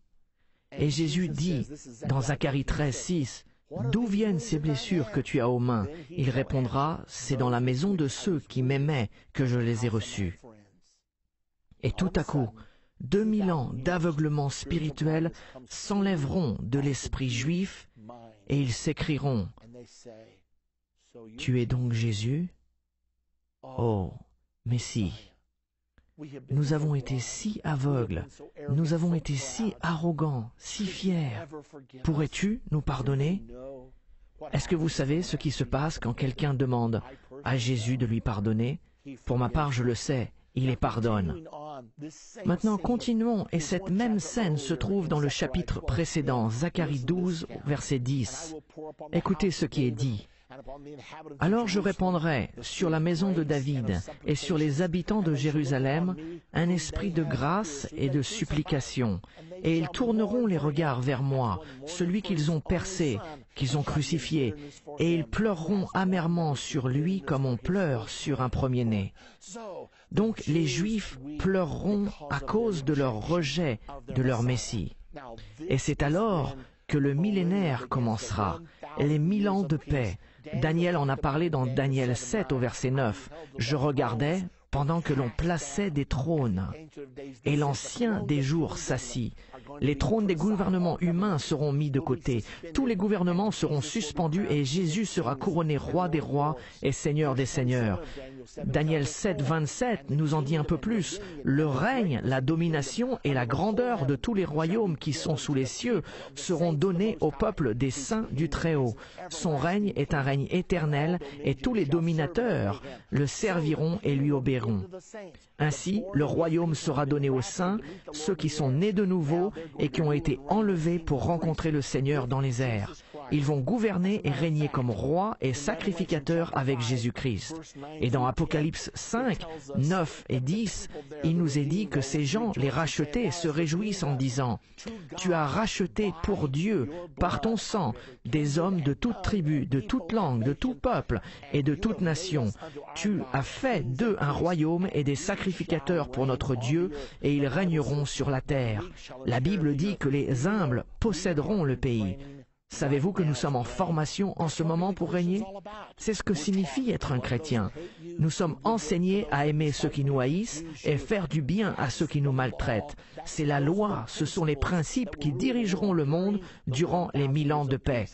Et Jésus dit, dans Zacharie 13, 6, « D'où viennent ces blessures que tu as aux mains ?» Il répondra, « C'est dans la maison de ceux qui m'aimaient que je les ai reçues. » Et tout à coup, 2000 ans d'aveuglement spirituel s'enlèveront de l'esprit juif, et ils s'écrieront, « Tu es donc Jésus? Oh, Messie, nous avons été si aveugles, nous avons été si arrogants, si fiers. Pourrais-tu nous pardonner? » Est-ce que vous savez ce qui se passe quand quelqu'un demande à Jésus de lui pardonner? Pour ma part, je le sais, il les pardonne. Maintenant, continuons, et cette même scène se trouve dans le chapitre précédent, Zacharie 12, verset 10. Écoutez ce qui est dit. « Alors je répandrai sur la maison de David et sur les habitants de Jérusalem un esprit de grâce et de supplication, et ils tourneront les regards vers moi, celui qu'ils ont percé, qu'ils ont crucifié, et ils pleureront amèrement sur lui comme on pleure sur un premier-né. » Donc les Juifs pleureront à cause de leur rejet de leur Messie. Et c'est alors que que le millénaire commencera, les 1000 ans de paix. Daniel en a parlé dans Daniel 7 au verset 9. Je regardais pendant que l'on plaçait des trônes, et l'ancien des jours s'assit. Les trônes des gouvernements humains seront mis de côté. Tous les gouvernements seront suspendus et Jésus sera couronné roi des rois et seigneur des seigneurs. Daniel 7, 27 nous en dit un peu plus. Le règne, la domination et la grandeur de tous les royaumes qui sont sous les cieux seront donnés au peuple des saints du Très-Haut. Son règne est un règne éternel et tous les dominateurs le serviront et lui obéiront. Ainsi, le royaume sera donné aux saints, ceux qui sont nés de nouveau et qui ont été enlevés pour rencontrer le Seigneur dans les airs. Ils vont gouverner et régner comme rois et sacrificateurs avec Jésus-Christ. Et dans Apocalypse 5, 9 et 10, il nous est dit que ces gens, les rachetés, se réjouissent en disant « Tu as racheté pour Dieu, par ton sang, des hommes de toute tribu, de toute langue, de tout peuple et de toute nation. Tu as fait d'eux un royaume et des sacrificateurs pour notre Dieu, et ils régneront sur la terre. » La Bible dit que les humbles posséderont le pays. Savez-vous que nous sommes en formation en ce moment pour régner? C'est ce que signifie être un chrétien. Nous sommes enseignés à aimer ceux qui nous haïssent et faire du bien à ceux qui nous maltraitent. C'est la loi, ce sont les principes qui dirigeront le monde durant les 1000 ans de paix.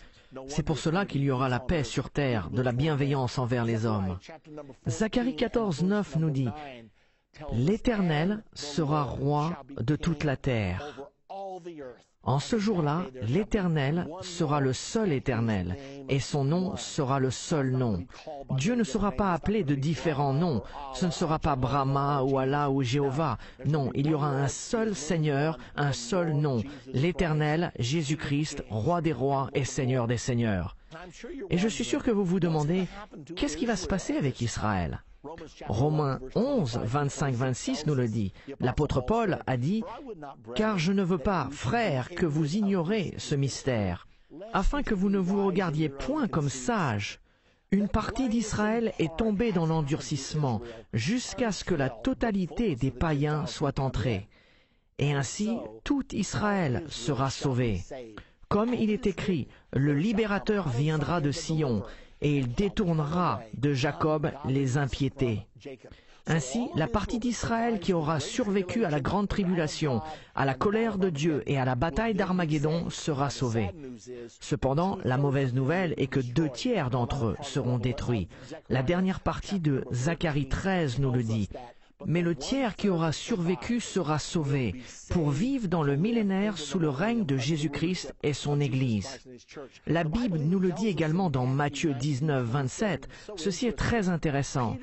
C'est pour cela qu'il y aura la paix sur terre, de la bienveillance envers les hommes. Zacharie 14, 9 nous dit « L'Éternel sera roi de toute la terre. » En ce jour-là, l'Éternel sera le seul Éternel, et son nom sera le seul nom. Dieu ne sera pas appelé de différents noms. Ce ne sera pas Brahma ou Allah ou Jéhovah. Non, il y aura un seul Seigneur, un seul nom, l'Éternel, Jésus-Christ, Roi des rois et Seigneur des seigneurs. Et je suis sûr que vous vous demandez, qu'est-ce qui va se passer avec Israël? Romains 11, 25-26 nous le dit. L'apôtre Paul a dit « Car je ne veux pas, frères, que vous ignorez ce mystère, afin que vous ne vous regardiez point comme sages. Une partie d'Israël est tombée dans l'endurcissement, jusqu'à ce que la totalité des païens soit entrée. Et ainsi, tout Israël sera sauvé. Comme il est écrit, le libérateur viendra de Sion, et il détournera de Jacob les impiétés. » Ainsi, la partie d'Israël qui aura survécu à la grande tribulation, à la colère de Dieu et à la bataille d'Armageddon sera sauvée. Cependant, la mauvaise nouvelle est que 2/3 d'entre eux seront détruits. La dernière partie de Zacharie 13 nous le dit. Mais le tiers qui aura survécu sera sauvé, pour vivre dans le millénaire sous le règne de Jésus-Christ et son Église. La Bible nous le dit également dans Matthieu 19, 27. Ceci est très intéressant.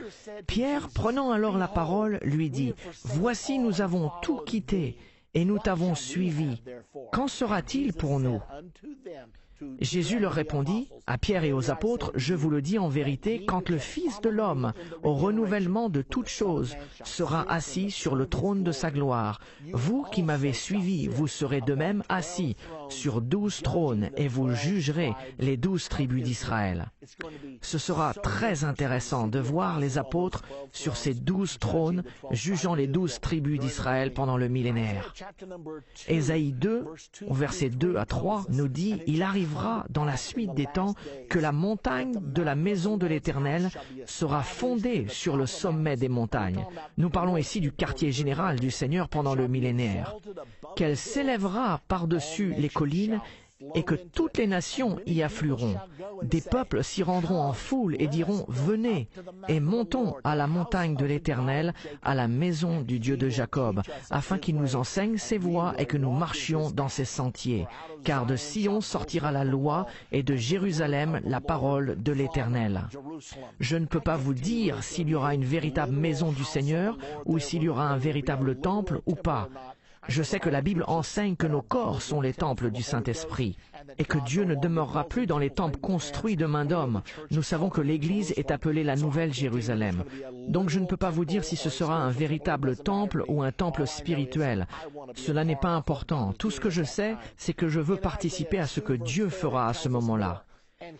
Pierre, prenant alors la parole, lui dit « Voici, nous avons tout quitté, et nous t'avons suivi. Qu'en sera-t-il pour nous ?» Jésus leur répondit, à Pierre et aux apôtres, « Je vous le dis en vérité, quand le Fils de l'homme, au renouvellement de toutes choses, sera assis sur le trône de sa gloire, vous qui m'avez suivi, vous serez de même assis sur 12 trônes et vous jugerez les 12 tribus d'Israël. » Ce sera très intéressant de voir les apôtres sur ces 12 trônes jugeant les 12 tribus d'Israël pendant le millénaire. Ésaïe 2, au verset 2 à 3, nous dit « Il arrivera dans la suite des temps que la montagne de la maison de l'Éternel sera fondée sur le sommet des montagnes. » Nous parlons ici du quartier général du Seigneur pendant le millénaire. Qu'elle s'élèvera par-dessus les collines et que toutes les nations y afflueront. Des peuples s'y rendront en foule et diront « Venez et montons à la montagne de l'Éternel, à la maison du Dieu de Jacob, afin qu'il nous enseigne ses voies et que nous marchions dans ses sentiers. Car de Sion sortira la loi et de Jérusalem la parole de l'Éternel. » Je ne peux pas vous dire s'il y aura une véritable maison du Seigneur ou s'il y aura un véritable temple ou pas. Je sais que la Bible enseigne que nos corps sont les temples du Saint-Esprit et que Dieu ne demeurera plus dans les temples construits de main d'homme. Nous savons que l'Église est appelée la Nouvelle Jérusalem. Donc je ne peux pas vous dire si ce sera un véritable temple ou un temple spirituel. Cela n'est pas important. Tout ce que je sais, c'est que je veux participer à ce que Dieu fera à ce moment-là.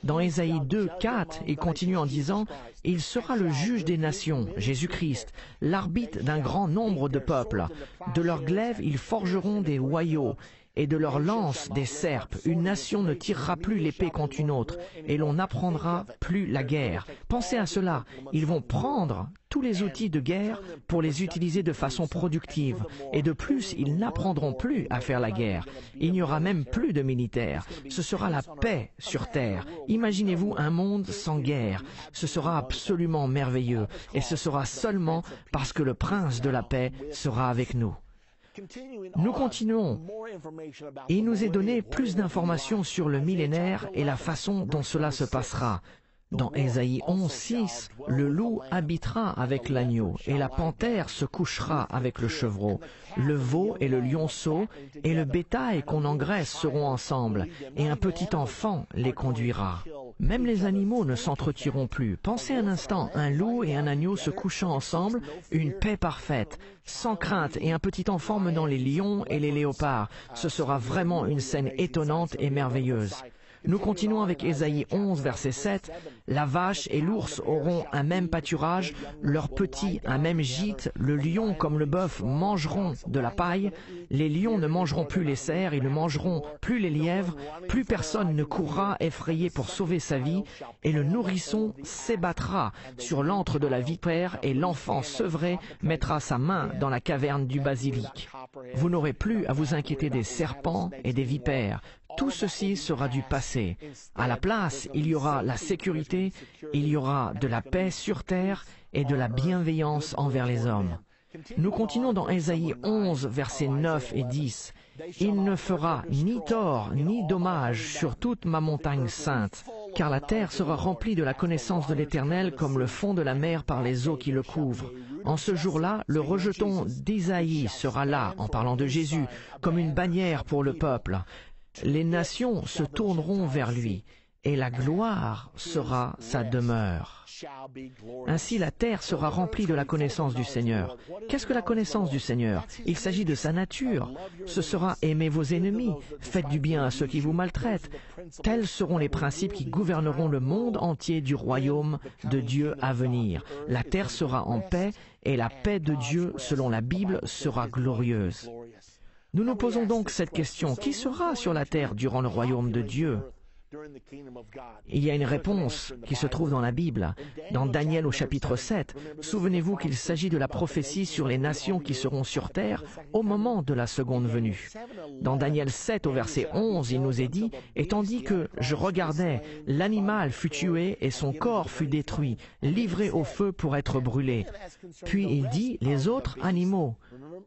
Dans Ésaïe 2, 4, il continue en disant « Il sera le juge des nations, Jésus-Christ, l'arbitre d'un grand nombre de peuples. De leur glaive, ils forgeront des hoyaux, et de leurs lances des serpes. Une nation ne tirera plus l'épée contre une autre, et l'on n'apprendra plus la guerre. Pensez à cela, ils vont prendre tous les outils de guerre pour les utiliser de façon productive. Et de plus, ils n'apprendront plus à faire la guerre. Il n'y aura même plus de militaires. Ce sera la paix sur terre. Imaginez-vous un monde sans guerre. Ce sera absolument merveilleux. Et ce sera seulement parce que le prince de la paix sera avec nous. Nous continuons. Il nous est donné plus d'informations sur le millénaire et la façon dont cela se passera. Dans Ésaïe 11:6, le loup habitera avec l'agneau, et la panthère se couchera avec le chevreau. Le veau et le lionceau et le bétail qu'on engraisse seront ensemble, et un petit enfant les conduira. Même les animaux ne s'entretueront plus. Pensez un instant, un loup et un agneau se couchant ensemble, une paix parfaite, sans crainte, et un petit enfant menant les lions et les léopards. Ce sera vraiment une scène étonnante et merveilleuse. Nous continuons avec Ésaïe 11, verset 7. « La vache et l'ours auront un même pâturage, leurs petits un même gîte, le lion comme le bœuf mangeront de la paille, les lions ne mangeront plus les cerfs, ils ne mangeront plus les lièvres, plus personne ne courra effrayé pour sauver sa vie, et le nourrisson s'ébattra sur l'antre de la vipère, et l'enfant sevré mettra sa main dans la caverne du basilic. Vous n'aurez plus à vous inquiéter des serpents et des vipères. Tout ceci sera du passé. À la place, il y aura la sécurité, il y aura de la paix sur terre et de la bienveillance envers les hommes. » Nous continuons dans Ésaïe 11, versets 9 et 10. « Il ne fera ni tort ni dommage sur toute ma montagne sainte, car la terre sera remplie de la connaissance de l'Éternel comme le fond de la mer par les eaux qui le couvrent. En ce jour-là, le rejeton d'Isaïe sera là, en parlant de Jésus, comme une bannière pour le peuple. Les nations se tourneront vers lui, et la gloire sera sa demeure. » Ainsi, la terre sera remplie de la connaissance du Seigneur. Qu'est-ce que la connaissance du Seigneur? Il s'agit de sa nature. Ce sera aimer vos ennemis, faites du bien à ceux qui vous maltraitent. Tels seront les principes qui gouverneront le monde entier du royaume de Dieu à venir. La terre sera en paix, et la paix de Dieu, selon la Bible, sera glorieuse. Nous nous posons donc cette question, qui sera sur la terre durant le royaume de Dieu? Il y a une réponse qui se trouve dans la Bible. Dans Daniel au chapitre 7, souvenez-vous qu'il s'agit de la prophétie sur les nations qui seront sur terre au moment de la seconde venue. Dans Daniel 7 au verset 11, il nous est dit « Et tandis que je regardais, l'animal fut tué et son corps fut détruit, livré au feu pour être brûlé. » Puis il dit « Les autres animaux ».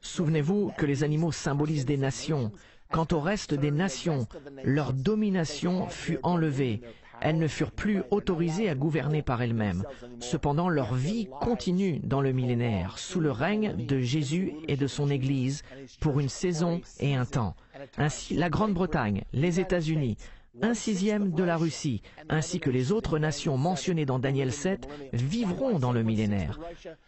Souvenez-vous que les animaux symbolisent des nations. Quant au reste des nations, leur domination fut enlevée. Elles ne furent plus autorisées à gouverner par elles-mêmes. Cependant, leur vie continue dans le millénaire, sous le règne de Jésus et de son Église, pour une saison et un temps. Ainsi, la Grande-Bretagne, les États-Unis, 1/6 de la Russie, ainsi que les autres nations mentionnées dans Daniel 7, vivront dans le millénaire.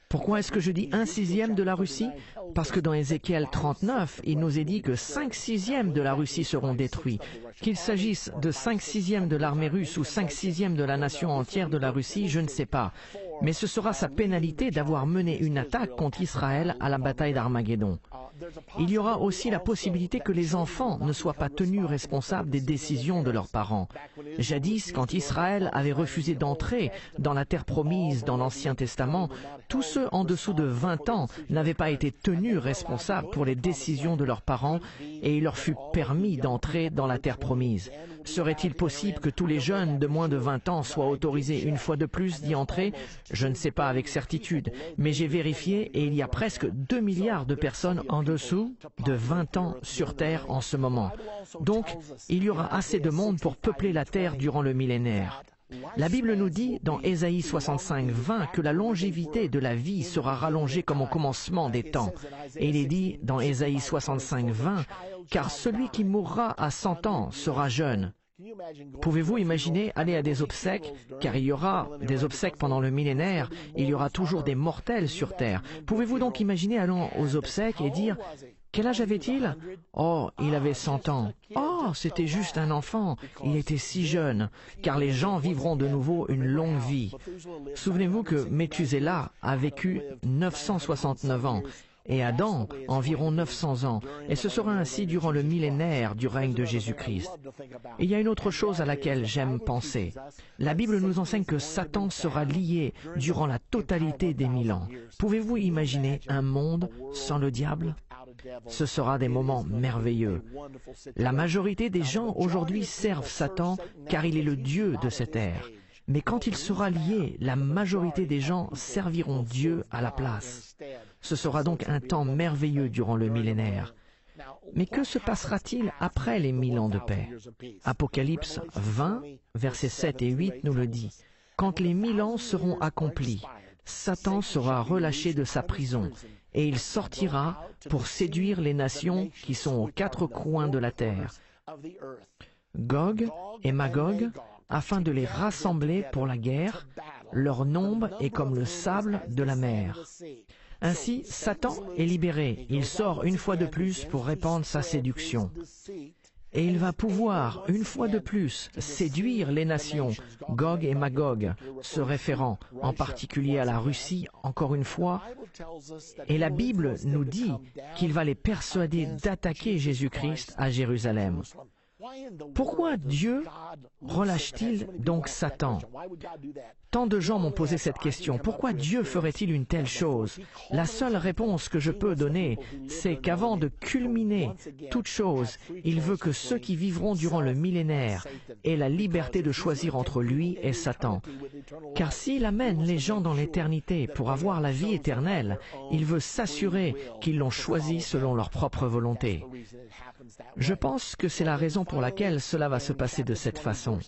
Pourquoi est-ce que je dis 1/6 de la Russie? Parce que dans Ézéchiel 39, il nous est dit que 5/6 de la Russie seront détruits. Qu'il s'agisse de 5/6 de l'armée russe ou 5/6 de la nation entière de la Russie, je ne sais pas. Mais ce sera sa pénalité d'avoir mené une attaque contre Israël à la bataille d'Armageddon. Il y aura aussi la possibilité que les enfants ne soient pas tenus responsables des décisions de leurs parents. Jadis, quand Israël avait refusé d'entrer dans la terre promise dans l'Ancien Testament, tous ceux en dessous de 20 ans n'avaient pas été tenus responsables pour les décisions de leurs parents et il leur fut permis d'entrer dans la terre promise. Serait-il possible que tous les jeunes de moins de 20 ans soient autorisés une fois de plus d'y entrer? Je ne sais pas avec certitude, mais j'ai vérifié et il y a presque 2 milliards de personnes en dessous de 20 ans sur Terre en ce moment. Donc, il y aura assez de monde pour peupler la Terre durant le millénaire. La Bible nous dit dans Ésaïe 65, 20 que la longévité de la vie sera rallongée comme au commencement des temps. Et il est dit dans Ésaïe 65, 20, « Car celui qui mourra à 100 ans sera jeune. » Pouvez-vous imaginer aller à des obsèques, car il y aura des obsèques pendant le millénaire, il y aura toujours des mortels sur terre. Pouvez-vous donc imaginer allant aux obsèques et dire « Quel âge avait-il? Oh, il avait 100 ans. Oh, c'était juste un enfant. Il était si jeune. » Car les gens vivront de nouveau une longue vie. Souvenez-vous que Méthusela a vécu 969 ans. et Adam environ 900 ans, et ce sera ainsi durant le millénaire du règne de Jésus-Christ. Et il y a une autre chose à laquelle j'aime penser. La Bible nous enseigne que Satan sera lié durant la totalité des 1000 ans. Pouvez-vous imaginer un monde sans le diable? Ce sera des moments merveilleux. La majorité des gens aujourd'hui servent Satan car il est le Dieu de cette ère. Mais quand il sera lié, la majorité des gens serviront Dieu à la place. Ce sera donc un temps merveilleux durant le millénaire. Mais que se passera-t-il après les 1000 ans de paix? Apocalypse 20, versets 7 et 8 nous le dit. Quand les 1000 ans seront accomplis, Satan sera relâché de sa prison et il sortira pour séduire les nations qui sont aux quatre coins de la terre, Gog et Magog, afin de les rassembler pour la guerre. Leur nombre est comme le sable de la mer. Ainsi, Satan est libéré. Il sort une fois de plus pour répandre sa séduction. Et il va pouvoir, une fois de plus, séduire les nations, Gog et Magog, se référant en particulier à la Russie, encore une fois. Et la Bible nous dit qu'il va les persuader d'attaquer Jésus-Christ à Jérusalem. Pourquoi Dieu relâche-t-il donc Satan? Tant de gens m'ont posé cette question. Pourquoi Dieu ferait-il une telle chose? La seule réponse que je peux donner, c'est qu'avant de culminer toute chose, il veut que ceux qui vivront durant le millénaire aient la liberté de choisir entre lui et Satan. Car s'il amène les gens dans l'éternité pour avoir la vie éternelle, il veut s'assurer qu'ils l'ont choisi selon leur propre volonté. Je pense que c'est la raison pour laquelle cela va se passer de cette façon.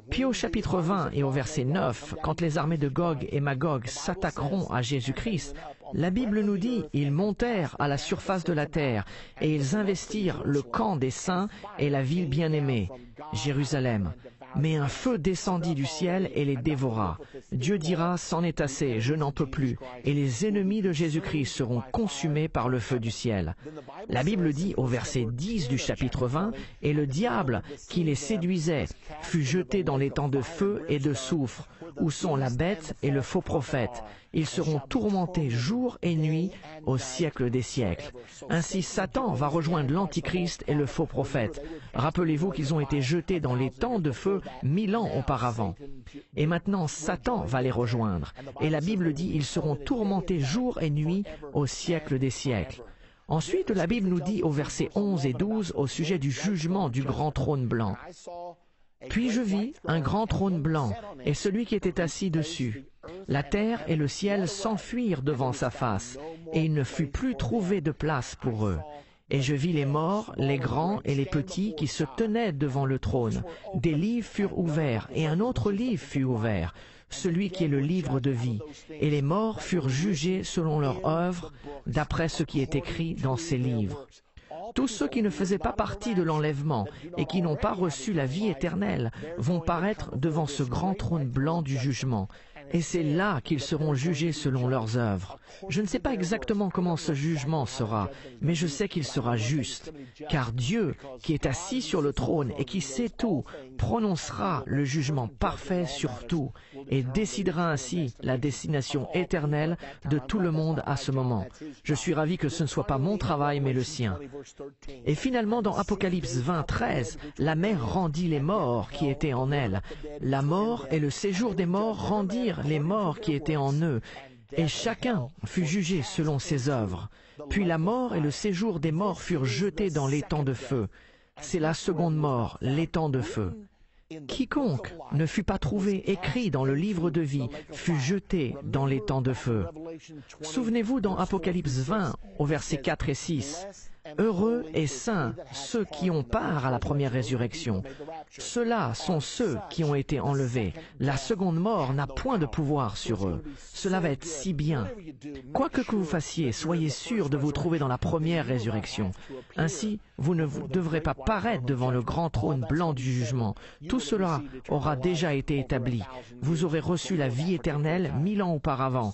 Puis au chapitre 20 et au verset 9, quand les armées de Gog et Magog s'attaqueront à Jésus-Christ, la Bible nous dit « Ils montèrent à la surface de la terre et ils investirent le camp des saints et la ville bien-aimée, Jérusalem. Mais un feu descendit du ciel et les dévora. Dieu dira, c'en est assez, je n'en peux plus. Et les ennemis de Jésus-Christ seront consumés par le feu du ciel. La Bible dit au verset 10 du chapitre 20, « Et le diable qui les séduisait fut jeté dans les temps de feu et de soufre, où sont la bête et le faux prophète. Ils seront tourmentés jour et nuit au siècle des siècles. » Ainsi Satan va rejoindre l'Antichrist et le faux prophète. Rappelez-vous qu'ils ont été jetés dans les temps de feu 1000 ans auparavant. Et maintenant Satan va les rejoindre. Et la Bible dit ils seront tourmentés jour et nuit au siècle des siècles. Ensuite, la Bible nous dit au verset 11 et 12 au sujet du jugement du grand trône blanc. « Puis je vis un grand trône blanc, et celui qui était assis dessus. La terre et le ciel s'enfuirent devant sa face, et il ne fut plus trouvé de place pour eux. Et je vis les morts, les grands et les petits qui se tenaient devant le trône. Des livres furent ouverts, et un autre livre fut ouvert, celui qui est le livre de vie. Et les morts furent jugés selon leur œuvre, d'après ce qui est écrit dans ces livres. Tous ceux qui ne faisaient pas partie de l'enlèvement et qui n'ont pas reçu la vie éternelle vont paraître devant ce grand trône blanc du jugement. Et c'est là qu'ils seront jugés selon leurs œuvres. Je ne sais pas exactement comment ce jugement sera, mais je sais qu'il sera juste, car Dieu, qui est assis sur le trône et qui sait tout, prononcera le jugement parfait sur tout et décidera ainsi la destination éternelle de tout le monde à ce moment. Je suis ravi que ce ne soit pas mon travail, mais le sien. Et finalement, dans Apocalypse 20, 13, la mer rendit les morts qui étaient en elle. La mort et le séjour des morts rendirent les morts qui étaient en eux, et chacun fut jugé selon ses œuvres. Puis la mort et le séjour des morts furent jetés dans l'étang de feu. C'est la seconde mort, l'étang de feu. Quiconque ne fut pas trouvé écrit dans le livre de vie fut jeté dans l'étang de feu. Souvenez-vous dans Apocalypse 20, au verset 4 et 6, « Heureux et saints ceux qui ont part à la première résurrection. Ceux-là sont ceux qui ont été enlevés. La seconde mort n'a point de pouvoir sur eux. Cela va être si bien. Quoi que vous fassiez, soyez sûrs de vous trouver dans la première résurrection. Ainsi, vous ne devrez pas paraître devant le grand trône blanc du jugement. Tout cela aura déjà été établi. Vous aurez reçu la vie éternelle 1000 ans auparavant. »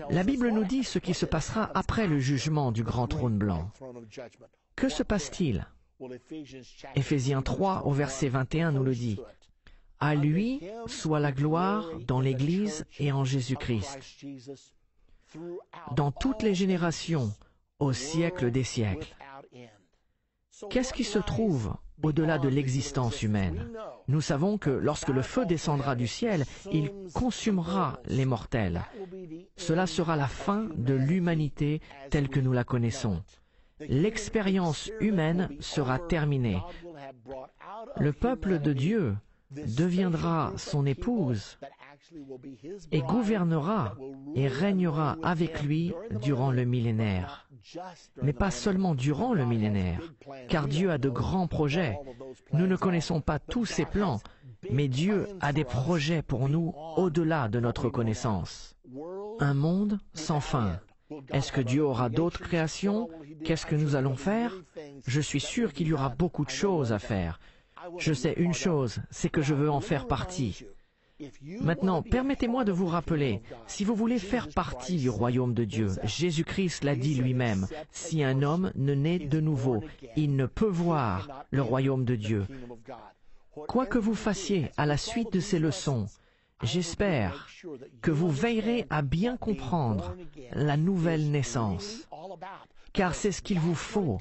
La Bible nous dit ce qui se passera après le jugement du grand trône blanc. Que se passe-t-il? Éphésiens 3 au verset 21 nous le dit. « À lui soit la gloire dans l'Église et en Jésus-Christ. » dans toutes les générations, au siècle des siècles. Qu'est-ce qui se trouve au-delà de l'existence humaine? Nous savons que lorsque le feu descendra du ciel, il consumera les mortels. Cela sera la fin de l'humanité telle que nous la connaissons. L'expérience humaine sera terminée. Le peuple de Dieu deviendra son épouse et gouvernera et régnera avec lui durant le millénaire. Mais pas seulement durant le millénaire, car Dieu a de grands projets. Nous ne connaissons pas tous ses plans, mais Dieu a des projets pour nous au-delà de notre connaissance. Un monde sans fin. Est-ce que Dieu aura d'autres créations? Qu'est-ce que nous allons faire? Je suis sûr qu'il y aura beaucoup de choses à faire. Je sais une chose, c'est que je veux en faire partie. Maintenant, permettez-moi de vous rappeler, si vous voulez faire partie du royaume de Dieu, Jésus-Christ l'a dit lui-même, si un homme ne naît de nouveau, il ne peut voir le royaume de Dieu. Quoi que vous fassiez à la suite de ces leçons, j'espère que vous veillerez à bien comprendre la nouvelle naissance, car c'est ce qu'il vous faut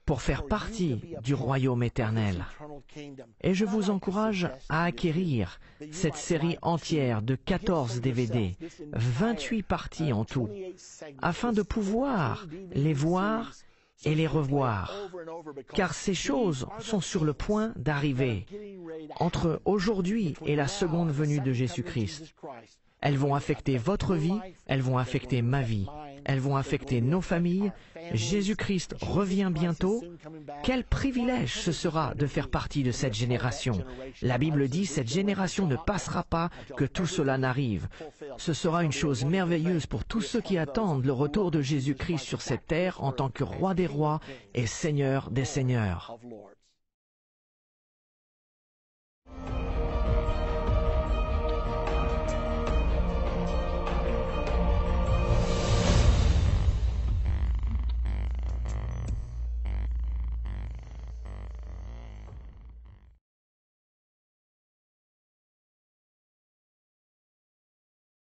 pour faire partie du royaume éternel. Et je vous encourage à acquérir cette série entière de 14 DVD, 28 parties en tout, afin de pouvoir les voir et les revoir, car ces choses sont sur le point d'arriver entre aujourd'hui et la seconde venue de Jésus-Christ. Elles vont affecter votre vie, elles vont affecter ma vie, elles vont affecter nos familles. Jésus-Christ revient bientôt. Quel privilège ce sera de faire partie de cette génération. La Bible dit, cette génération ne passera pas que tout cela n'arrive. Ce sera une chose merveilleuse pour tous ceux qui attendent le retour de Jésus-Christ sur cette terre en tant que roi des rois et Seigneur des seigneurs.